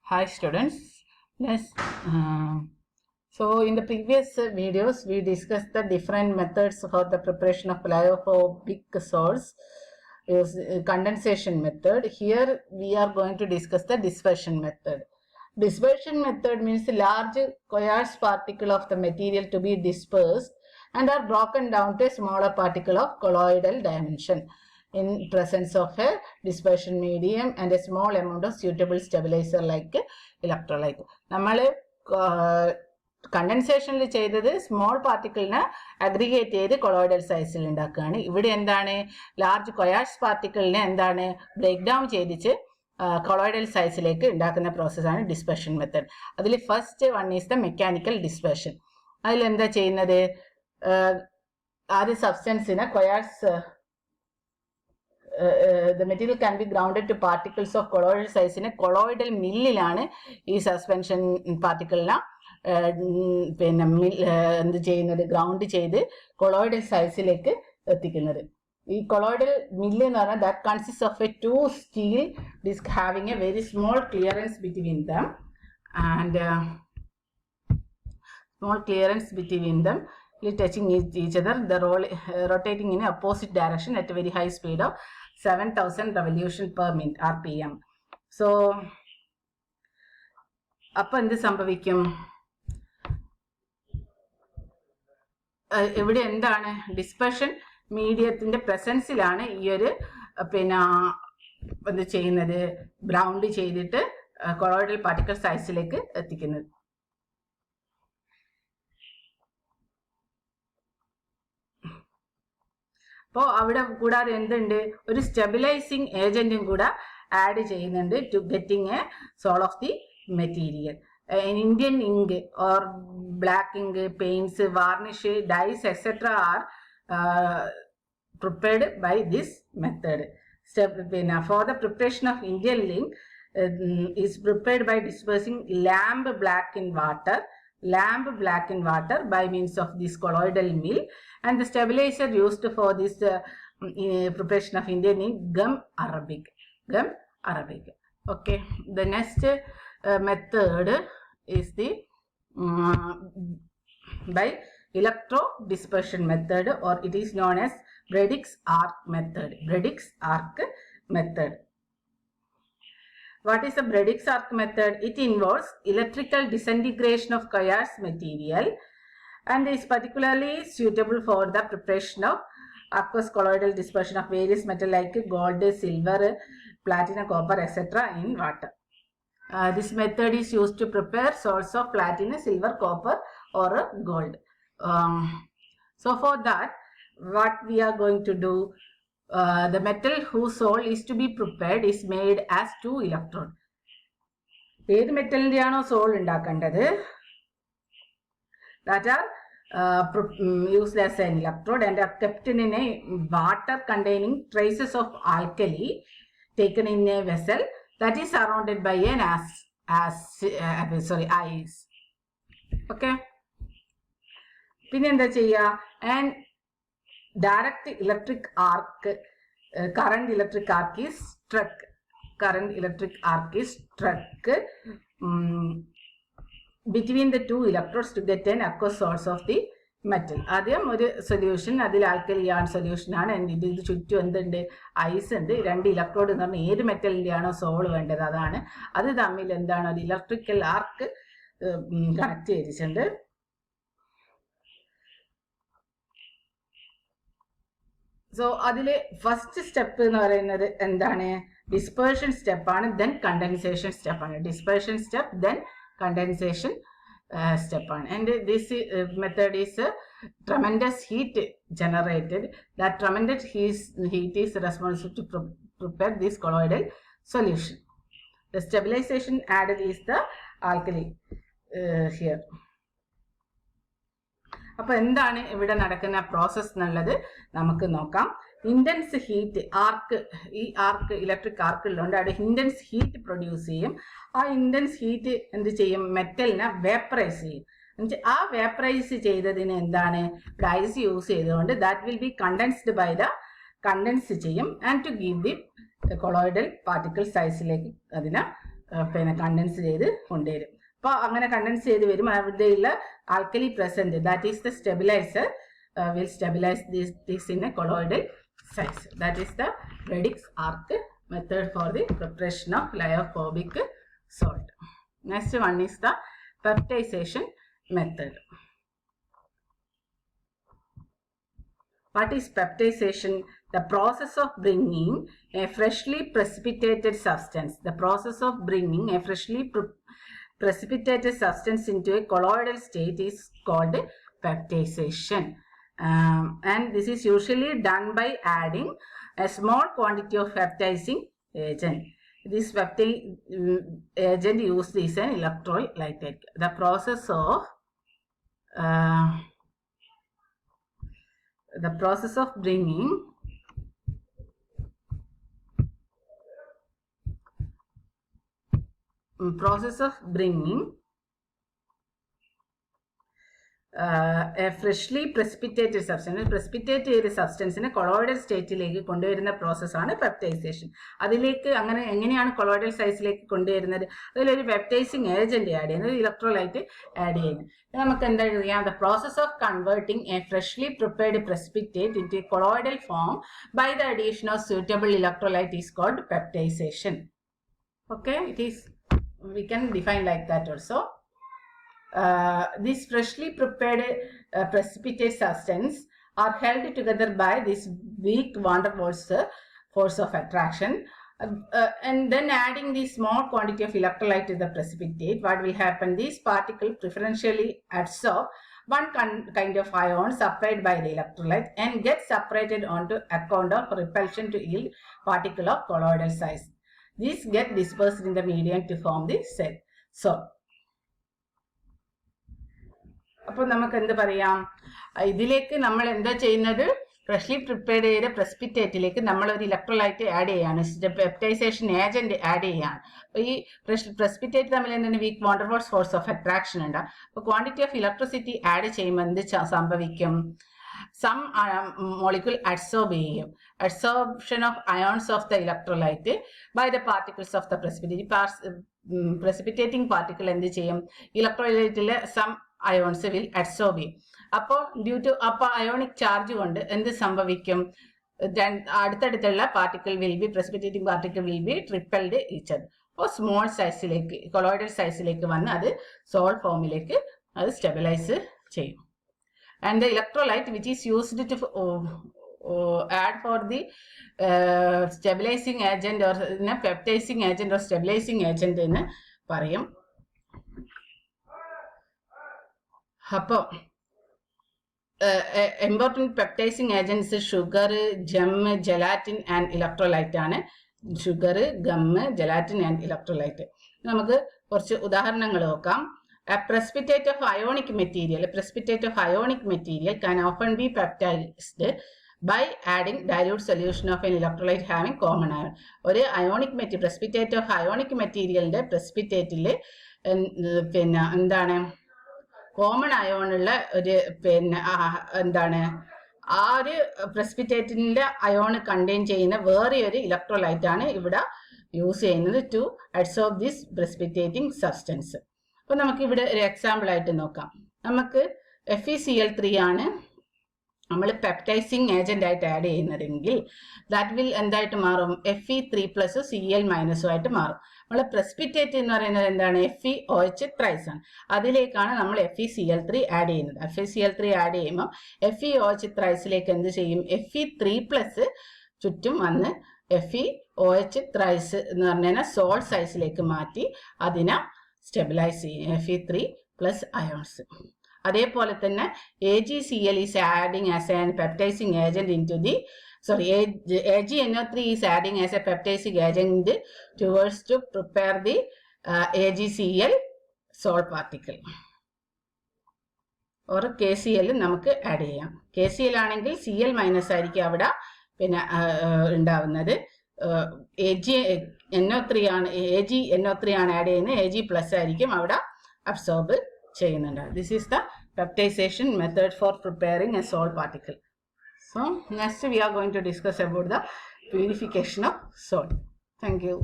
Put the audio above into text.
Hi students. So in the previous videos we discussed the different methods for the preparation of lyophobic salts. Condensation method. Here we are going to discuss the dispersion method. Dispersion method means large coarse particle of the material to be dispersed and are broken down to a smaller particle of colloidal dimension in presence of a dispersion medium and a small amount of suitable stabilizer like electrolyte. നമ്മൾ കണ്ടൻസേഷനിൽ ചെയ്തത് small പാർട്ടിക്കിളിനെ aggregate ചെയ്ത് colloidal സൈസിൽ ഉണ്ടാക്കുകയാണ്. ഇവിടെ എന്താണ്, large കൊയാഴ്സ് പാർട്ടിക്കിളിനെ എന്താണ് break down ചെയ്തിട്ട് colloidal സൈസിലേക്ക് ഉണ്ടാക്കുന്ന പ്രോസസ്സാണ് ഡിസ്പെർഷൻ മെത്തഡ്. അതിൽ first one is the mechanical dispersion. അതിലെന്താ ചെയ്യുന്നത്, ആദ്യ സബ്സ്റ്റൻസിനെ കൊയാഴ്സ് the material can be grounded to particles of colloidal size in a colloidal മില്ലിലാണ് ഈ സസ്പെൻഷൻ പാർട്ടിക്കിളിനെ എന്ത് ചെയ്യുന്നത്, ഗ്രൗണ്ട് ചെയ്ത് കൊളോയിഡൽ സൈസിലേക്ക് എത്തിക്കുന്നത്. ഈ കൊളോയിഡൽ മില്ല് എന്ന് പറഞ്ഞാൽ that consist of a two steel disc having a very small clearance between them and small clearance between them touching each other, the rotating in opposite direction at a very high speed of 7,000 revolution per minute RPM. So അപ്പോൾ എന്ത് സംഭവിക്കും, ഇവിടെ എന്താണ് dispersion മീഡിയത്തിന്റെ പ്രസൻസിലാണ് ഈ ഒരു എന്ത് ചെയ്യുന്നത്, ഗ്രൗണ്ട് ചെയ്തിട്ട് കൊളോയിഡൽ പാർട്ടിക്കിൾ സൈസിലേക്ക് എത്തിക്കുന്നത്. അപ്പോൾ അവിടെ കൂടാതെ എന്തുണ്ട്, ഒരു സ്റ്റെബിലൈസിങ് ഏജന്റും കൂടെ ആഡ് ചെയ്യുന്നുണ്ട് to getting a sol of the material. Indian ink or black ink, paints, varnish, dyes etcetera are prepared by this method. For the preparation of Indian ink is prepared by dispersing lamp black in water by means of this colloidal mill, and the stabilizer used for this preparation of Indian ink, gum arabic. Okay, the next method is the by electro dispersion method, or it is known as Bredik's arc method. What is the Bredik's arc method? It involves electrical disintegration of coarse material and is particularly suitable for the preparation of aqueous colloidal dispersion of various metals like gold, silver, platinum, copper, etc. in water. This method is used to prepare salts of platinum, silver, copper or gold. So for that, what we are going to do, the metal whose salt is to be prepared is made as 2 electrode. ഏത് മെറ്റലിന്റെയാണോ soul ഉണ്ടാക്കേണ്ടത്, that are used as an electrode and are kept in a water containing traces of alkali taken in a vessel that is surrounded by an ice. Okay, പിന്നെ എന്താ ചെയ്യുക, and direct electric arc, current electric arc is struck between the two electrodes to get an aqueous source of the metal. ആദ്യം ഒരു solution, അതിൽ ആൽക്കലിയാണ് solution ആണ്, ഇത് ചുറ്റും എന്തുണ്ട്, ഐസ് ഉണ്ട്. 2 ഇലക്ട്രോഡ് എന്ന് പറഞ്ഞാൽ ഏത് മെറ്റലിന്റെ ആണോ സോൾ വേണ്ടത് അതാണ്. അത് തമ്മിൽ എന്താണ്, ഒരു ഇലക്ട്രിക്കൽ ആർക്ക് കണക്ട് ചെയ്തിട്ടുണ്ട്. സോ അതിൽ ഫസ്റ്റ് സ്റ്റെപ്പ് എന്ന് പറയുന്നത് എന്താണ്, ഡിസ്പേർഷൻ സ്റ്റെപ്പാണ്, ദെൻ കണ്ടൻസേഷൻ സ്റ്റെപ്പാണ്. ഡിസ്പേർഷൻ സ്റ്റെപ്പ് ദെൻ കണ്ടൻസേഷൻ സ്റ്റെപ്പാണ്. And this method is tremendous heat generated. That tremendous heat is responsible to prepare this colloidal solution. The stabilization added is the alkali here. അപ്പൊ എന്താണ് ഇവിടെ നടക്കുന്ന process എന്നുള്ളത് നമുക്ക് നോക്കാം. Intense heat electric arc ഉള്ളതുകൊണ്ട് അവിടെ ഇന്റൻസ് ഹീറ്റ് പ്രൊഡ്യൂസ് ചെയ്യും. ആ ഇന്റൻസ് ഹീറ്റ് എന്ത് ചെയ്യും, മെറ്റലിനെ വേപ്പറൈസ് ചെയ്യും. ആ വേപ്പറൈസ് ചെയ്തതിന് എന്താണ്, ഐസ് യൂസ് ചെയ്തുകൊണ്ട് that will be condensed by the condense ചെയ്യും and to give the colloidal particle സൈസിലേക്ക് അതിനെ പിന്നെ കണ്ടൻസ് ചെയ്ത് കൊണ്ടുവരും. അപ്പോൾ അങ്ങനെ കണ്ടൻസ് ചെയ്ത് വരും. അവിടെയുള്ള alkali present, that is the stabiliser, will stabilize this in a colloidal size. That is the Radix arc method for the preparation of lyophobic salt. Next one is the peptization method. What is peptization? The process of bringing a freshly precipitated substance. The process of bringing a freshly precipitated substance into a colloidal state is called peptization. And this is usually done by adding a small quantity of peptizing agent. This agent used is an electrolyte. The process of bringing a freshly precipitated substance, precipitate ചെയ്ത സബ്സ്റ്റൻസിനെ colloidal സ്റ്റേറ്റിലേക്ക് കൊണ്ടുവരുന്ന പ്രോസസ്സാണ് peptisation. അതിലേക്ക് എങ്ങനെയാണ് colloidal സൈസിലേക്ക് കൊണ്ടുവരുന്നത്? അതിലൊരു peptising agent add ചെയ്യുന്നത്, electrolyte add ചെയ്യുന്നത്. നമുക്ക് എന്താ ചെയ്യാം? The process of converting A freshly prepared precipitate into a colloidal form by the addition of suitable electrolyte is called peptization. Okay, we can define like that also. This freshly prepared precipitate substance are held together by this weak van der Waals force of attraction, and then adding the small quantity of electrolyte to the precipitate. What will happen? These particles preferentially adsorb one kind of ion supplied by the electrolyte and get separated onto account of repulsion to yield particle of colloidal size. These get dispersed in the medium to form the cell. So അപ്പോൾ നമുക്ക് എന്ത് പറയാം? ഇതിലേക്ക് നമ്മൾ എന്താ ചെയ്യുന്നത്? Freshly prepared ചെയ്ത പ്രസിപ്പിറ്റേറ്റിലേക്ക് നമ്മൾ ഒരു ഇലക്ട്രോലൈറ്റ് ആഡ് ചെയ്യാണ്, പെപ്റ്റൈസേഷൻ ഏജന്റ് ആഡ് ചെയ്യാണ്. അപ്പോൾ ഈ പ്രസിപ്പിറ്റേറ്റ് തമ്മിൽ എന്താണ്? Weak van der Waals force of attraction ഉണ്ട്. അപ്പോൾ ക്വാണ്ടിറ്റി ഓഫ് ഇലക്ട്രിസിറ്റി ആഡ് ചെയ്യുമ്പോൾ എന്ത് സംഭവിക്കും? സം മോളിക്യൂൾ അഡ്സോർബ് ചെയ്യും. Adsorption of ions of the electrolyte by the particles of the precipitating particle എന്ത് ചെയ്യും? ഇലക്ട്രോലൈറ്റിലെ സം അയോൺസ് വിൽ അഡ്സോർബ് ചെയ്യും. അപ്പോൾ അയോണിക് ചാർജ് കൊണ്ട് എന്ത് സംഭവിക്കും? അടുത്തടുത്തുള്ള particle precipitating particle will be ട്രിപ്പൽഡ് each other. അപ്പോൾ സ്മോൾ സൈസിലേക്ക്, കൊളോയിഡൽ സൈസിലേക്ക് വന്ന് അത് സോൾട്ട് ഫോമിലേക്ക് അത് സ്റ്റെബിലൈസ് ചെയ്യും. And the electrolyte which is used to add for the stabilizing agent or peptizing agent or stabilizing agent എന്ന് പറയും. അപ്പോൾ important peptizing agents sugar, gum, gelatin and electrolyte ആണ്. Sugar, gum, gelatin and electrolyte. നമുക്ക് കുറച്ച് ഉദാഹരണങ്ങൾ നോക്കാം. A precipitate of ionic material can often be peptized by adding dilute solution of an electrolyte having common ion. ഒരു ionic precipitate of ionic materialന്റെ precipitate പിന്നെ എന്താണ് common അയോണുള്ള ഒരു എന്താണ് ആ ഒരു പ്രസിപ്പിറ്റേറ്റിന്റെ അയോൺ കണ്ടെയ്ൻ ചെയ്യുന്ന വേറെ ഒരു ഇലക്ട്രോലൈറ്റ് ആണ് ഇവിടെ യൂസ് ചെയ്യുന്നത് to adsorb this precipitating substance. അപ്പൊ നമുക്ക് ഇവിടെ ഒരു എക്സാമ്പിൾ ആയിട്ട് നോക്കാം. നമുക്ക് FeCl3 ആണ് നമ്മൾ പെപ്റ്റൈസിങ് ഏജന്റ് ആയിട്ട് ആഡ് ചെയ്യുന്നതെങ്കിൽ ദാറ്റ് വിൽ എന്തായിട്ട് മാറും? Fe3+ Cl- ആയിട്ട് മാറും. നമ്മളെ പ്രസിപ്പിറ്റേറ്റ് എന്ന് പറയുന്നത് എന്താണ്? FeOH ആണ്. അതിലേക്കാണ് നമ്മൾ FeCl3 ആഡ് ചെയ്യുന്നത്. FeCl3 ആഡ് ചെയ്യുമ്പോൾ FeOH എന്ത് ചെയ്യും? Fe3+ ചുറ്റും വന്ന് FeOH എന്ന് പറഞ്ഞാൽ സോൾട്ട് സൈസിലേക്ക് മാറ്റി അതിനെ സ്റ്റെബിലൈസ് ചെയ്യും, Fe3+ അയോൺസ്. അതേപോലെ തന്നെ AgCl is adding as a peptizing agent into the AgNO3 is adding as a peptizing agent towards to prepare the AgCl salt particle or KCl നമുക്ക് ആഡ് ചെയ്യാം. KCl ആണെങ്കിൽ Cl- ആയിരിക്കും അവിടെ പിന്നെ ഉണ്ടാവുന്നത്. AgNO3 ആണ് ആഡ് ചെയ്യുന്നത്, Ag+ ആയിരിക്കും അവിടെ അബ്സോർബ് ചെയ്യുന്നുണ്ട്. This is the peptization method for preparing a salt particle. So next we are going to discuss about the purification of salt. Thank you.